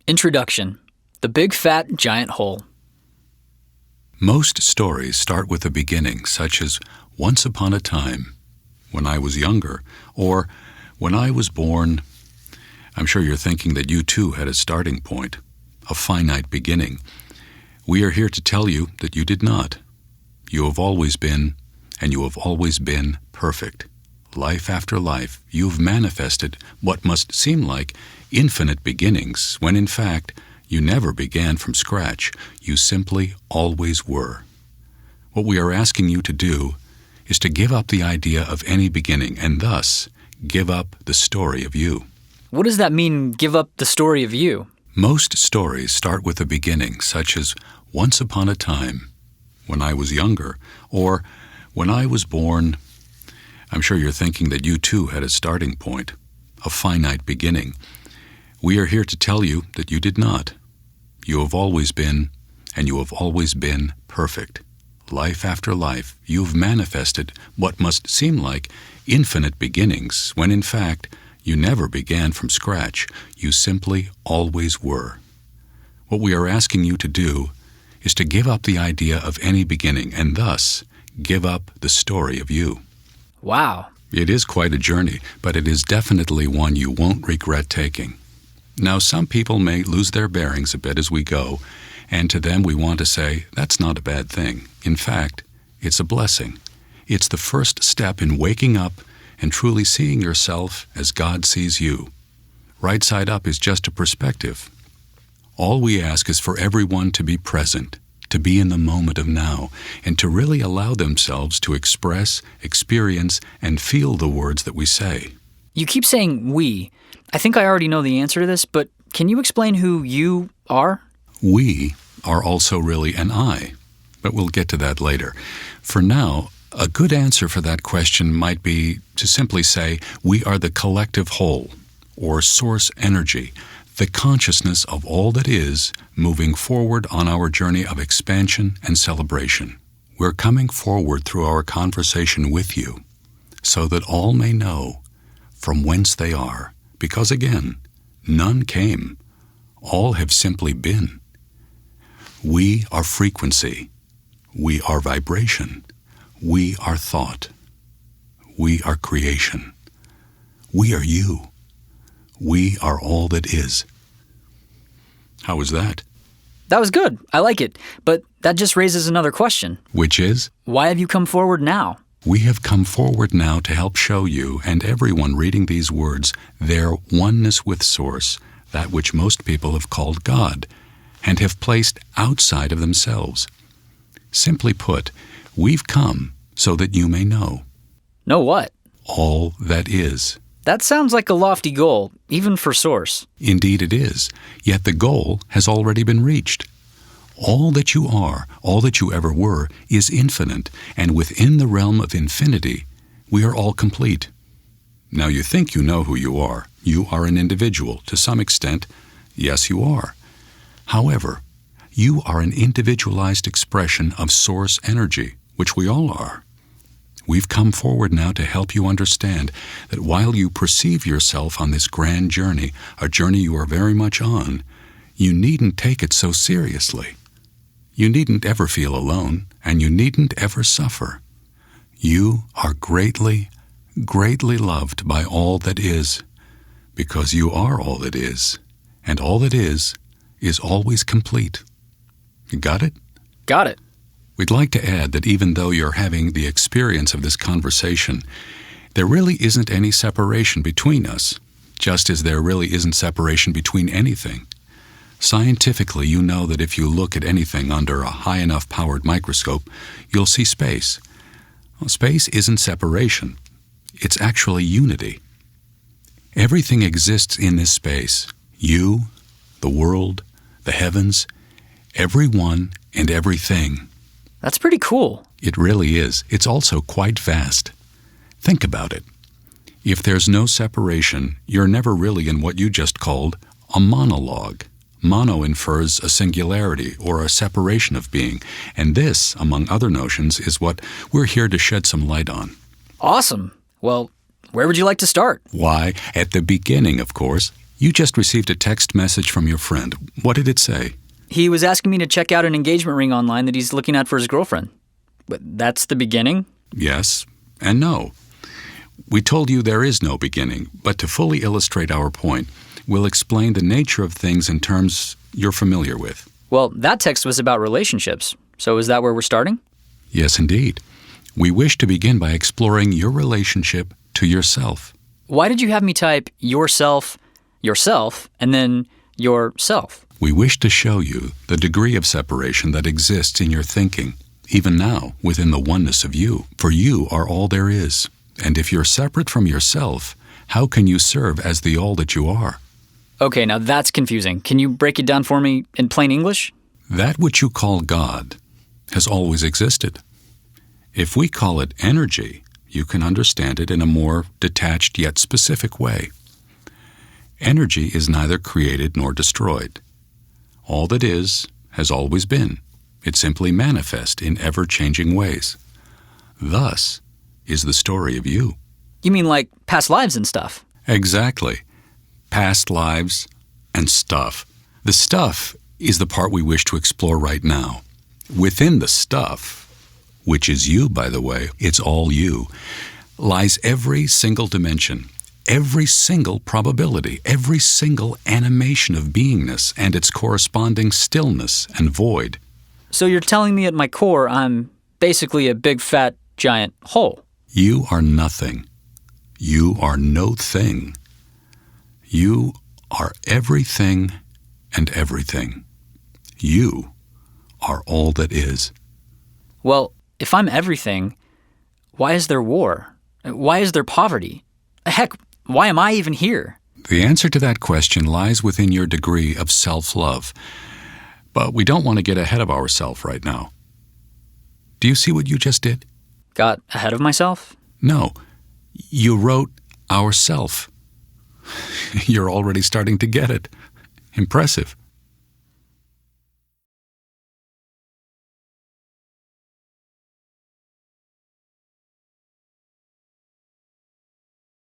Introduction: The Big Fat Giant Hole. Most stories start with a beginning, such as once upon a time, when I was younger, or when I was born. I'm sure you're thinking that you too had a starting point, a finite beginning. We are here to tell you that you did not. You have always been, and you have always been, perfect. Life after life, you've manifested what must seem like infinite beginnings, when in fact, you never began from scratch. You simply always were. What we are asking you to do is to give up the idea of any beginning, and thus give up the story of you. What does that mean, give up the story of you? Most stories start with a beginning, such as once upon a time, when I was younger, or when I was born. I'm sure you're thinking that you too had a starting point, a finite beginning. We are here to tell you that you did not. You have always been, and you have always been, perfect. Life after life, you've manifested what must seem like infinite beginnings, when in fact, you never began from scratch. You simply always were. What we are asking you to do is to give up the idea of any beginning, and thus give up the story of you. Wow. It is quite a journey, but it is definitely one you won't regret taking. Now, some people may lose their bearings a bit as we go, and to them we want to say, that's not a bad thing. In fact, it's a blessing. It's the first step in waking up and truly seeing yourself as God sees you. Right side up is just a perspective. All we ask is for everyone to be present, to be in the moment of now, and to really allow themselves to express, experience, and feel the words that we say. You keep saying we. I think I already know the answer to this, but can you explain who you are? We are also really an I, but we'll get to that later. For now, a good answer for that question might be to simply say we are the collective whole, or source energy, the consciousness of all that is, moving forward on our journey of expansion and celebration. We're coming forward through our conversation with you, so that all may know from whence they are, because again, none came. All have simply been. We are frequency. We are vibration. We are thought. We are creation. We are you. We are all that is. How was that? That was good. I like it. But that just raises another question. Which is? Why have you come forward now? We have come forward now to help show you and everyone reading these words their oneness with Source, that which most people have called God, and have placed outside of themselves. Simply put, we've come so that you may know. Know what? All that is. That sounds like a lofty goal, even for Source. Indeed it is, yet the goal has already been reached. All that you are, all that you ever were, is infinite, and within the realm of infinity, we are all complete. Now you think you know who you are. You are an individual, to some extent. Yes, you are. However, you are an individualized expression of Source energy, which we all are. We've come forward now to help you understand that while you perceive yourself on this grand journey, a journey you are very much on, you needn't take it so seriously. You needn't ever feel alone, and you needn't ever suffer. You are greatly, greatly loved by all that is, because you are all that is, and all that is always complete. You got it? Got it. We'd like to add that even though you're having the experience of this conversation, there really isn't any separation between us, just as there really isn't separation between anything. Scientifically, you know that if you look at anything under a high enough powered microscope, you'll see space. Well, space isn't separation. It's actually unity. Everything exists in this space. You, the world, the heavens, everyone and everything. That's pretty cool. It really is. It's also quite vast. Think about it. If there's no separation, you're never really in what you just called a monologue. Mono infers a singularity or a separation of being, and this, among other notions, is what we're here to shed some light on. Awesome. Well, where would you like to start? Why, at the beginning, of course. You just received a text message from your friend. What did it say? He was asking me to check out an engagement ring online that he's looking at for his girlfriend. But that's the beginning? Yes and no. We told you there is no beginning, but to fully illustrate our point, we'll explain the nature of things in terms you're familiar with. Well, that text was about relationships. So is that where we're starting? Yes, indeed. We wish to begin by exploring your relationship to yourself. Why did you have me type yourself, and then yourself? We wish to show you the degree of separation that exists in your thinking, even now, within the oneness of you. For you are all there is. And if you're separate from yourself, how can you serve as the all that you are? Okay, now that's confusing. Can you break it down for me in plain English? That which you call God has always existed. If we call it energy, you can understand it in a more detached yet specific way. Energy is neither created nor destroyed. All that is has always been. It simply manifests in ever-changing ways. Thus is the story of you. You mean like past lives and stuff? Exactly. Past lives and stuff. The stuff is the part we wish to explore right now. Within the stuff, which is you, by the way, it's all you, lies every single dimension, every single probability, every single animation of beingness and its corresponding stillness and void. So you're telling me at my core I'm basically a big fat giant hole? You are nothing. You are no thing. You are everything and everything. You are all that is. Well, if I'm everything, why is there war? Why is there poverty? Heck, why am I even here? The answer to that question lies within your degree of self-love. But we don't want to get ahead of ourselves right now. Do you see what you just did? Got ahead of myself? No. You wrote ourself. You're already starting to get it. Impressive.